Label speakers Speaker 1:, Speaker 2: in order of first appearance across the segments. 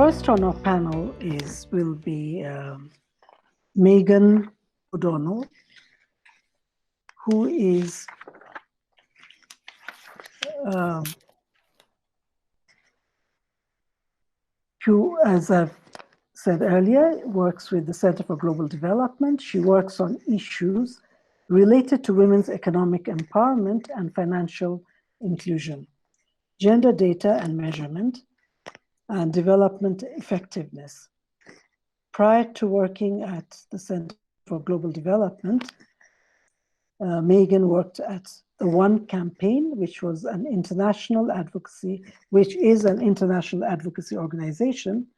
Speaker 1: first on our panel will be Megan O'Donnell, who is who, as I've said earlier, works with the Center for Global Development. She works on issues related to women's economic empowerment and financial inclusion, gender data and measurement, and development effectiveness. Prior to working at the Center for Global Development, Megan worked at the One Campaign, which is an international advocacy organization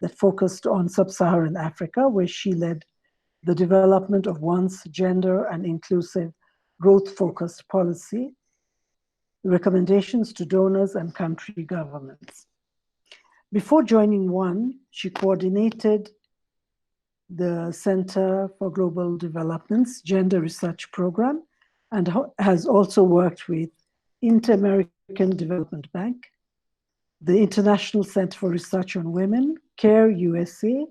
Speaker 1: that focused on sub-Saharan Africa, where she led the development of One's gender and inclusive growth-focused policy, recommendations to donors and country governments. Before joining One, she coordinated the Center for Global Development's Gender Research Program and has also worked with Inter-American Development Bank, the International Center for Research on Women, CARE USA,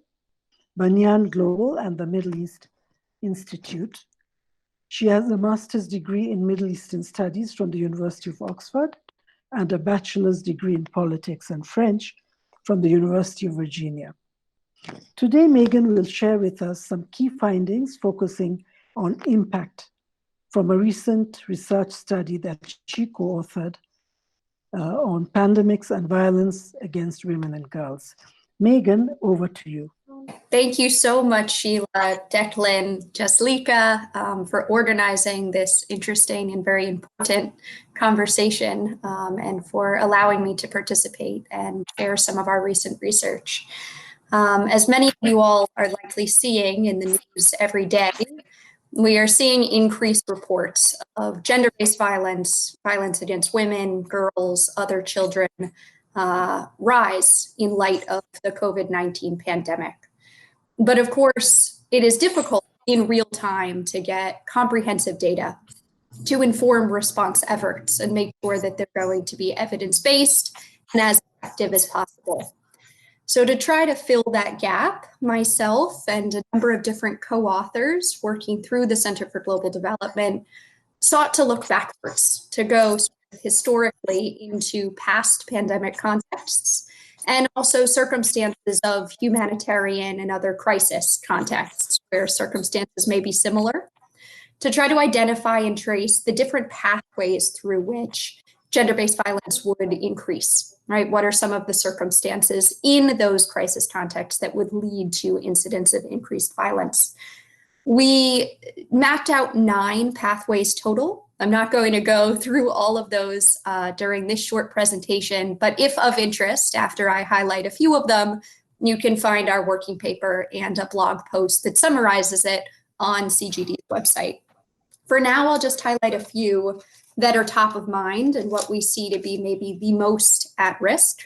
Speaker 1: Banyan Global, and the Middle East Institute. She has a master's degree in Middle Eastern Studies from the University of Oxford and a bachelor's degree in politics and French from the University of Virginia. Today, Megan will share with us some key findings focusing on impact from a recent research study that she co-authored on pandemics and violence against women and girls. Megan, over to you.
Speaker 2: Thank you so much, Sheila, Declan, Jaslika, for organizing this interesting and very important conversation and for allowing me to participate and share some of our recent research. As many of you all are likely seeing in the news every day, we are seeing increased reports of gender-based violence, violence against women, girls, other children, rise in light of the COVID-19 pandemic. But of course, it is difficult in real time to get comprehensive data to inform response efforts and make sure that they're going to be evidence-based and as effective as possible. So to try to fill that gap, myself and a number of different co-authors working through the Center for Global Development sought to look backwards, to go historically into past pandemic contexts and also circumstances of humanitarian and other crisis contexts where circumstances may be similar, to try to identify and trace the different pathways through which gender-based violence would increase, right? What are some of the circumstances in those crisis contexts that would lead to incidents of increased violence? We mapped out 9 pathways total. I'm not going to go through all of those during this short presentation, but if of interest, after I highlight a few of them, you can find our working paper and a blog post that summarizes it on CGD's website. For now, I'll just highlight a few that are top of mind and what we see to be maybe the most at risk.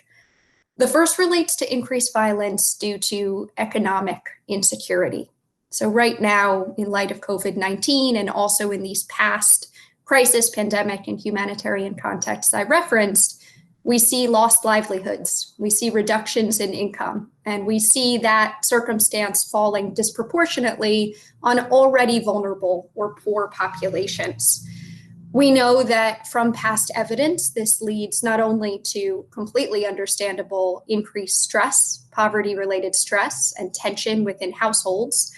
Speaker 2: The first relates to increased violence due to economic insecurity. So right now, in light of COVID-19 and also in these past crisis, pandemic, and humanitarian contexts I referenced, we see lost livelihoods, we see reductions in income, and we see that circumstance falling disproportionately on already vulnerable or poor populations. We know that from past evidence, this leads not only to completely understandable increased stress, poverty-related stress, and tension within households.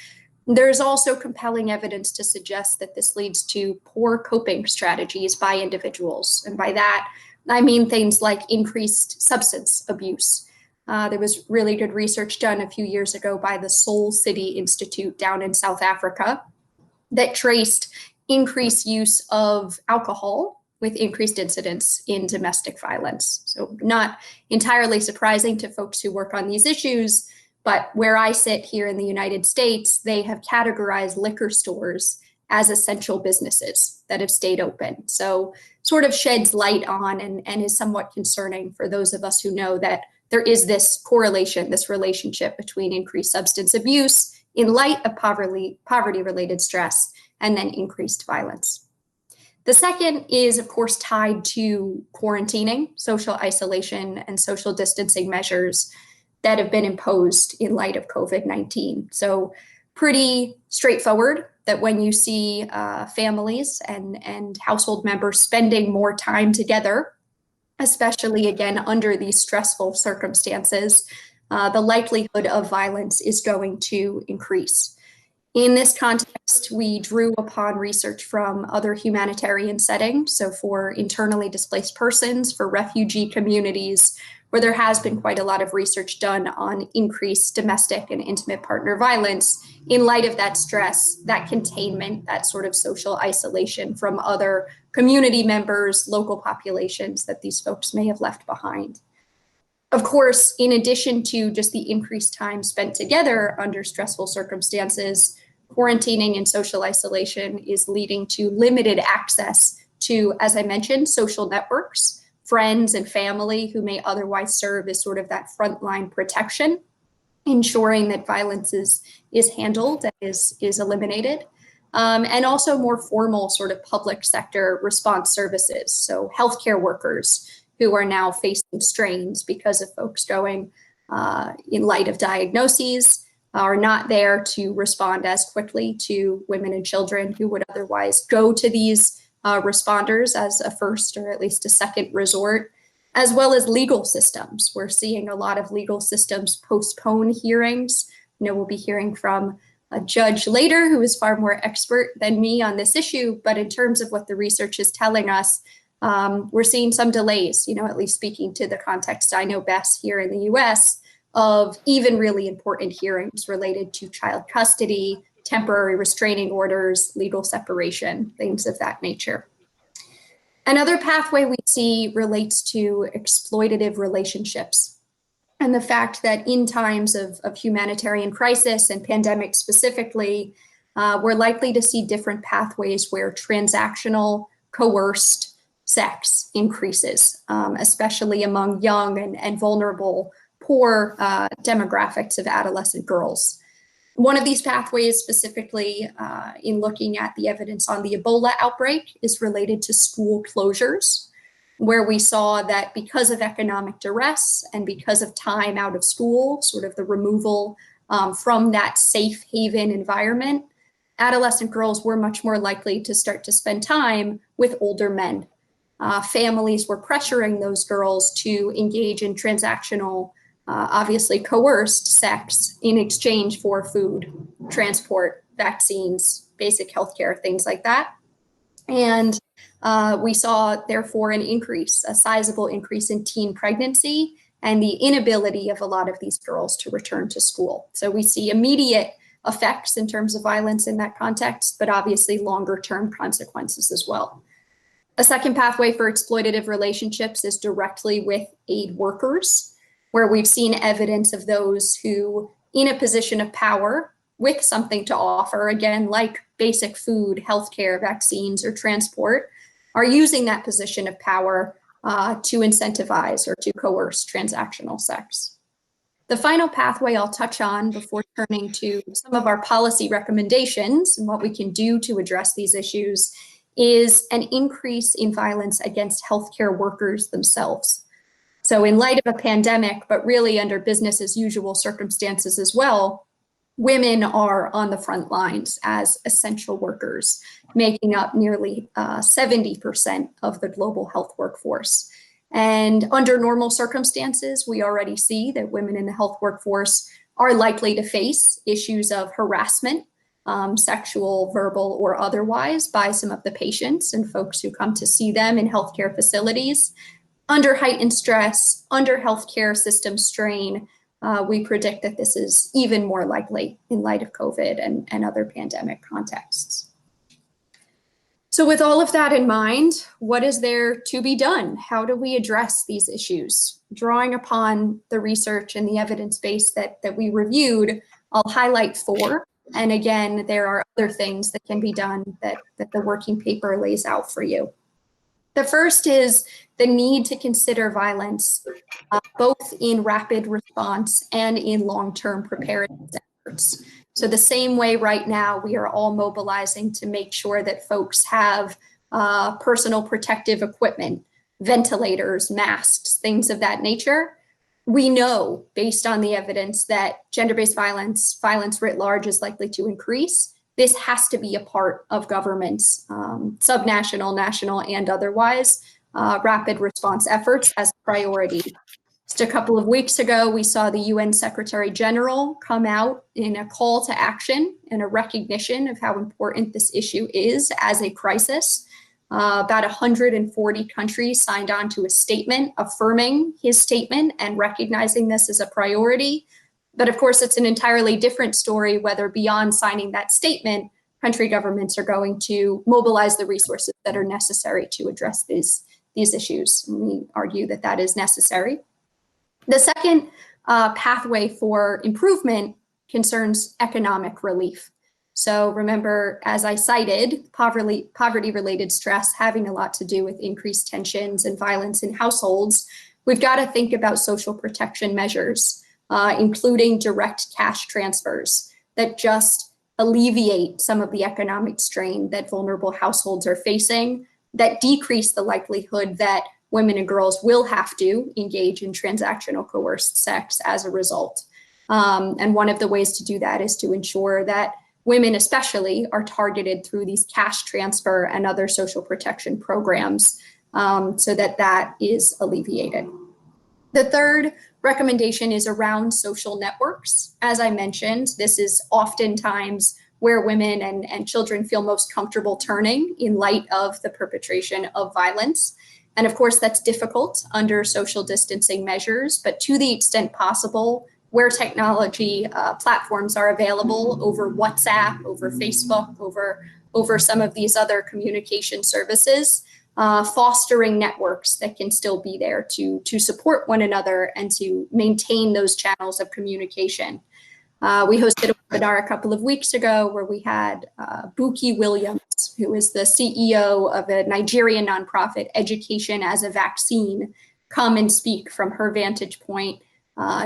Speaker 2: There's also compelling evidence to suggest that this leads to poor coping strategies by individuals. And by that, I mean things like increased substance abuse. There was really good research done a few years ago by the Soul City Institute down in South Africa that traced increased use of alcohol with increased incidence in domestic violence. So not entirely surprising to folks who work on these issues, but where I sit here in the United States, they have categorized liquor stores as essential businesses that have stayed open. So sort of sheds light on and is somewhat concerning for those of us who know that there is this correlation, this relationship between increased substance abuse in light of poverty-related stress and then increased violence. The second is, of course, tied to quarantining, social isolation, and social distancing measures that have been imposed in light of COVID-19. So pretty straightforward that when you see families and household members spending more time together, especially again under these stressful circumstances, the likelihood of violence is going to increase. In this context, we drew upon research from other humanitarian settings, so for internally displaced persons, for refugee communities, where there has been quite a lot of research done on increased domestic and intimate partner violence in light of that stress, that containment, that sort of social isolation from other community members, local populations that these folks may have left behind. Of course, in addition to just the increased time spent together under stressful circumstances, quarantining and social isolation is leading to limited access to, as I mentioned, social networks, friends and family who may otherwise serve as sort of that frontline protection, ensuring that violence is handled and is eliminated. And also more formal sort of public sector response services. So healthcare workers who are now facing strains because of folks going in light of diagnoses, are not there to respond as quickly to women and children who would otherwise go to these responders as a first or at least a second resort, as well as legal systems. We're seeing a lot of legal systems postpone hearings. You know, we'll be hearing from a judge later who is far more expert than me on this issue, but in terms of what the research is telling us, we're seeing some delays, you know, at least speaking to the context I know best here in the US, of even really important hearings related to child custody, temporary restraining orders, legal separation, things of that nature. Another pathway we see relates to exploitative relationships and the fact that in times of humanitarian crisis and pandemic specifically, we're likely to see different pathways where transactional, coerced sex increases, especially among young and vulnerable, poor demographics of adolescent girls. One of these pathways, specifically in looking at the evidence on the Ebola outbreak, is related to school closures, where we saw that because of economic duress and because of time out of school, sort of the removal from that safe haven environment, adolescent girls were much more likely to start to spend time with older men. Families were pressuring those girls to engage in transactional, obviously coerced sex in exchange for food, transport, vaccines, basic healthcare, things like that. And we saw, therefore, a sizable increase in teen pregnancy and the inability of a lot of these girls to return to school. So we see immediate effects in terms of violence in that context, but obviously longer term consequences as well. A second pathway for exploitative relationships is directly with aid workers, where we've seen evidence of those who, in a position of power with something to offer, again, like basic food, healthcare, vaccines, or transport, are using that position of power to incentivize or to coerce transactional sex. The final pathway I'll touch on before turning to some of our policy recommendations and what we can do to address these issues is an increase in violence against healthcare workers themselves. So in light of a pandemic, but really under business as usual circumstances as well, women are on the front lines as essential workers, making up nearly 70% of the global health workforce. And under normal circumstances, we already see that women in the health workforce are likely to face issues of harassment, sexual, verbal, or otherwise, by some of the patients and folks who come to see them in healthcare facilities. Under heightened stress, under healthcare system strain, we predict that this is even more likely in light of COVID and other pandemic contexts. So with all of that in mind, what is there to be done? How do we address these issues? Drawing upon the research and the evidence base that we reviewed, I'll highlight 4. And again, there are other things that can be done that the working paper lays out for you. The first is the need to consider violence, both in rapid response and in long-term preparedness efforts. So the same way right now, we are all mobilizing to make sure that folks have personal protective equipment, ventilators, masks, things of that nature. We know, based on the evidence, that gender-based violence, violence writ large, is likely to increase. This has to be a part of government's subnational, national, and otherwise rapid response efforts as a priority. Just a couple of weeks ago, we saw the UN Secretary General come out in a call to action and a recognition of how important this issue is as a crisis. About 140 countries signed on to a statement affirming his statement and recognizing this as a priority. But of course, it's an entirely different story whether beyond signing that statement, country governments are going to mobilize the resources that are necessary to address these issues. And we argue that that is necessary. The second pathway for improvement concerns economic relief. So remember, as I cited, poverty-related stress having a lot to do with increased tensions and violence in households. We've got to think about social protection measures, including direct cash transfers that just alleviate some of the economic strain that vulnerable households are facing, that decrease the likelihood that women and girls will have to engage in transactional coerced sex as a result. And one of the ways to do that is to ensure that women especially are targeted through these cash transfer and other social protection programs so that that is alleviated. The third recommendation is around social networks. As I mentioned, this is oftentimes where women and children feel most comfortable turning in light of the perpetration of violence. And of course, that's difficult under social distancing measures, but to the extent possible, where technology platforms are available over WhatsApp, over Facebook, over some of these other communication services, fostering networks that can still be there to support one another and to maintain those channels of communication. We hosted a webinar a couple of weeks ago where we had Buki Williams, who is the CEO of a Nigerian nonprofit, Education as a Vaccine, come and speak from her vantage point,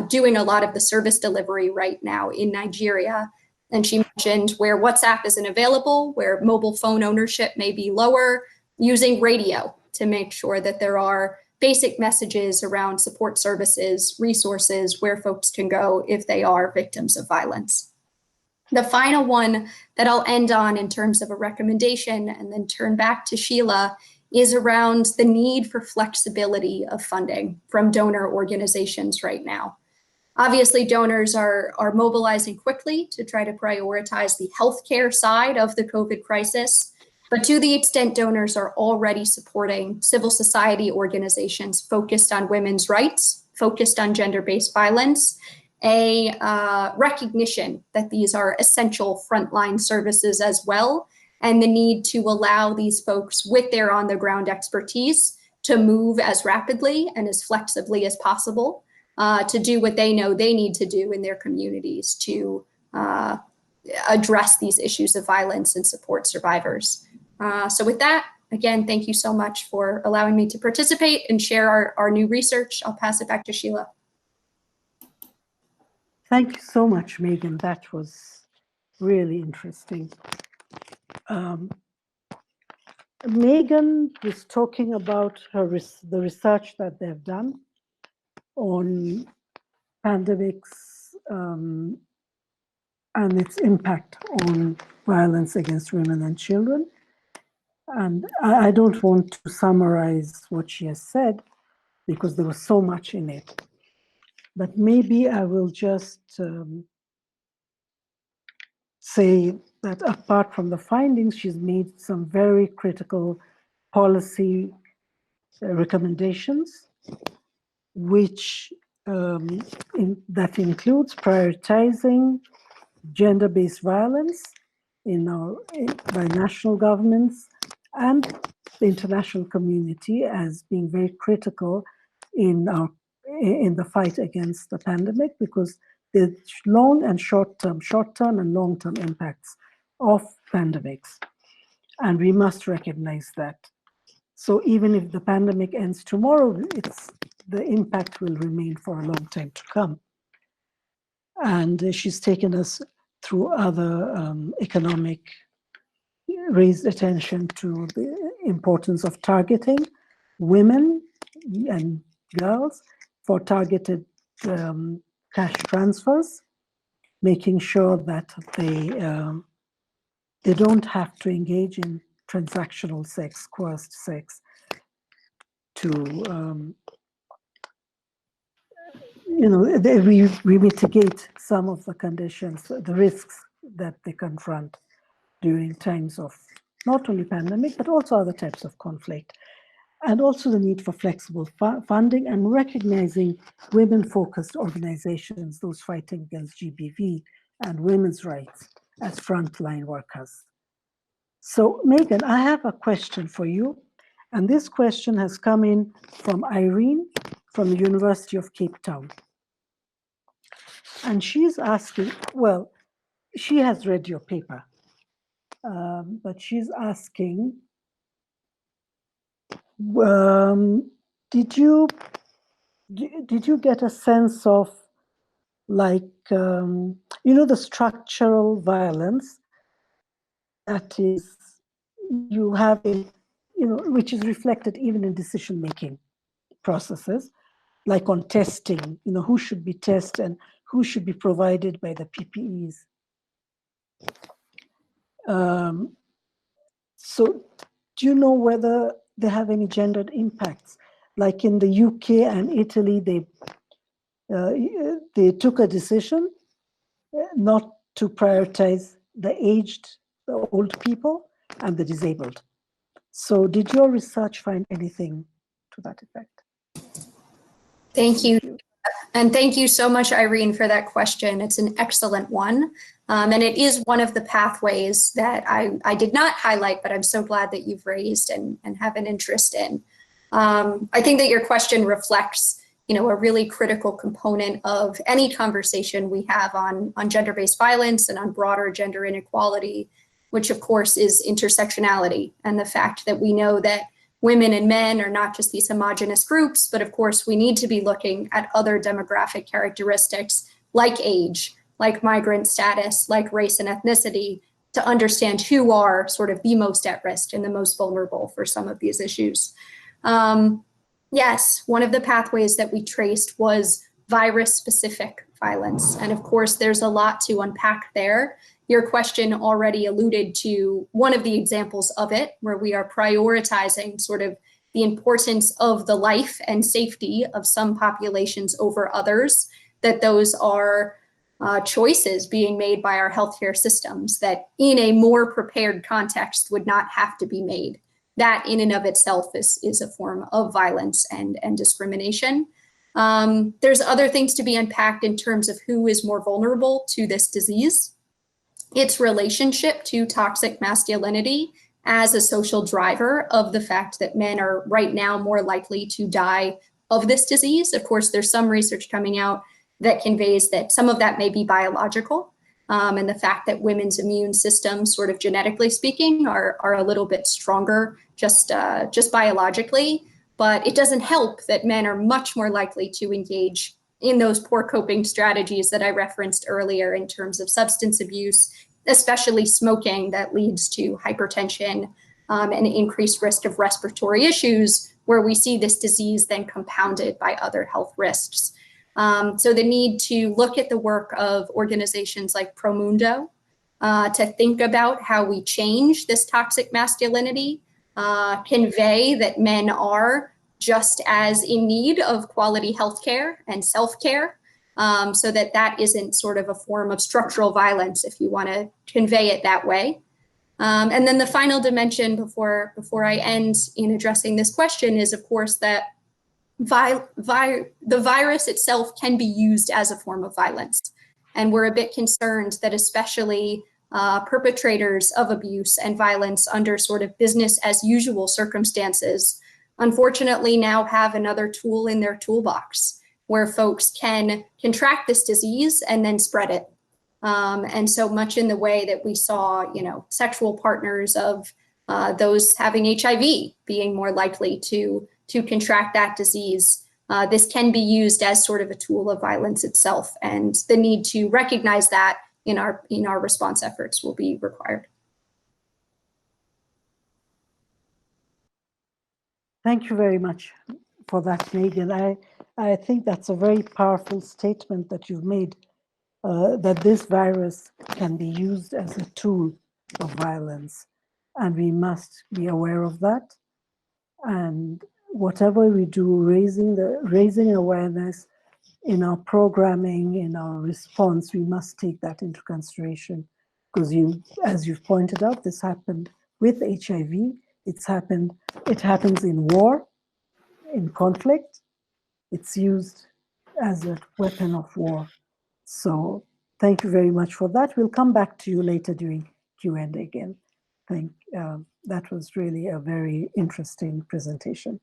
Speaker 2: doing a lot of the service delivery right now in Nigeria. And she mentioned where WhatsApp isn't available, where mobile phone ownership may be lower, using radio to make sure that there are basic messages around support services, resources, where folks can go if they are victims of violence. The final one that I'll end on in terms of a recommendation and then turn back to Sheila is around the need for flexibility of funding from donor organizations right now. Obviously, donors are mobilizing quickly to try to prioritize the healthcare side of the COVID crisis. But to the extent donors are already supporting civil society organizations focused on women's rights, focused on gender-based violence, a recognition that these are essential frontline services as well, and the need to allow these folks with their on-the-ground expertise to move as rapidly and as flexibly as possible to do what they know they need to do in their communities to address these issues of violence and support survivors. So with that, again, thank you so much for allowing me to participate and share our new research. I'll pass it back to Sheila.
Speaker 1: Thank you so much, Megan. That was really interesting. Megan was talking about the research that they've done on pandemics and its impact on violence against women and children. And I don't want to summarize what she has said because there was so much in it. But maybe I will just say that apart from the findings, she's made some very critical policy recommendations, which that includes prioritizing gender-based violence by national governments and the international community as being very critical in the fight against the pandemic, because the long and short-term and long-term impacts of pandemics. And we must recognize that. So even if the pandemic ends tomorrow, the impact will remain for a long time to come. And she's taken us through other economic, raised attention to the importance of targeting women and girls for targeted cash transfers, making sure that they don't have to engage in transactional sex, coerced sex, to we mitigate some of the conditions, the risks that they confront during times of not only pandemic, but also other types of conflict. And also the need for flexible funding and recognizing women-focused organizations, those fighting against GBV and women's rights as frontline workers. So Megan, I have a question for you. And this question has come in from Irene from the University of Cape Town. And she's asking, well, she has read your paper, but she's asking, did you get a sense of, like, the structural violence that is you have which is reflected even in decision-making processes, like on testing, who should be tested and who should be provided by the PPEs. So do you know whether they have any gendered impacts? Like in the UK and Italy, they took a decision not to prioritize the aged, the old people, and the disabled. So did your research find anything to that effect?
Speaker 2: Thank you. And thank you so much, Irene, for that question. It's an excellent one. And it is one of the pathways that I did not highlight, but I'm so glad that you've raised and have an interest in. I think that your question reflects, a really critical component of any conversation we have on gender-based violence and on broader gender inequality, which of course is intersectionality, and the fact that we know that women and men are not just these homogenous groups, but of course we need to be looking at other demographic characteristics like age, like migrant status, like race and ethnicity, to understand who are sort of the most at risk and the most vulnerable for some of these issues. Yes, one of the pathways that we traced was virus-specific violence. And of course, there's a lot to unpack there. Your question already alluded to one of the examples of it, where we are prioritizing sort of the importance of the life and safety of some populations over others, that those are choices being made by our healthcare systems that in a more prepared context would not have to be made. That in and of itself is a form of violence and discrimination. There's other things to be unpacked in terms of who is more vulnerable to this disease, its relationship to toxic masculinity as a social driver of the fact that men are right now more likely to die of this disease. Of course, there's some research coming out that conveys that some of that may be biological, and the fact that women's immune systems, sort of genetically speaking, are a little bit stronger just biologically. But it doesn't help that men are much more likely to engage in those poor coping strategies that I referenced earlier in terms of substance abuse, especially smoking, that leads to hypertension and increased risk of respiratory issues, where we see this disease then compounded by other health risks. So the need to look at the work of organizations like Promundo to think about how we change this toxic masculinity, convey that men are just as in need of quality healthcare and self-care, so that isn't sort of a form of structural violence, if you want to convey it that way. And then the final dimension before I end in addressing this question is, of course, that the virus itself can be used as a form of violence. And we're a bit concerned that especially perpetrators of abuse and violence under sort of business as usual circumstances, unfortunately now have another tool in their toolbox where folks can contract this disease and then spread it. And so much in the way that we saw, sexual partners of those having HIV being more likely to contract that disease. This can be used as sort of a tool of violence itself, and the need to recognize that in our response efforts will be required.
Speaker 1: Thank you very much for that, Megan. I think that's a very powerful statement that you've made, that this virus can be used as a tool of violence, and we must be aware of that. And whatever we do, raising awareness in our programming, in our response, we must take that into consideration. Because as you've pointed out, this happened with HIV. It happens in war, in conflict. It's used as a weapon of war. So thank you very much for that. We'll come back to you later during Q&A again. That was really a very interesting presentation.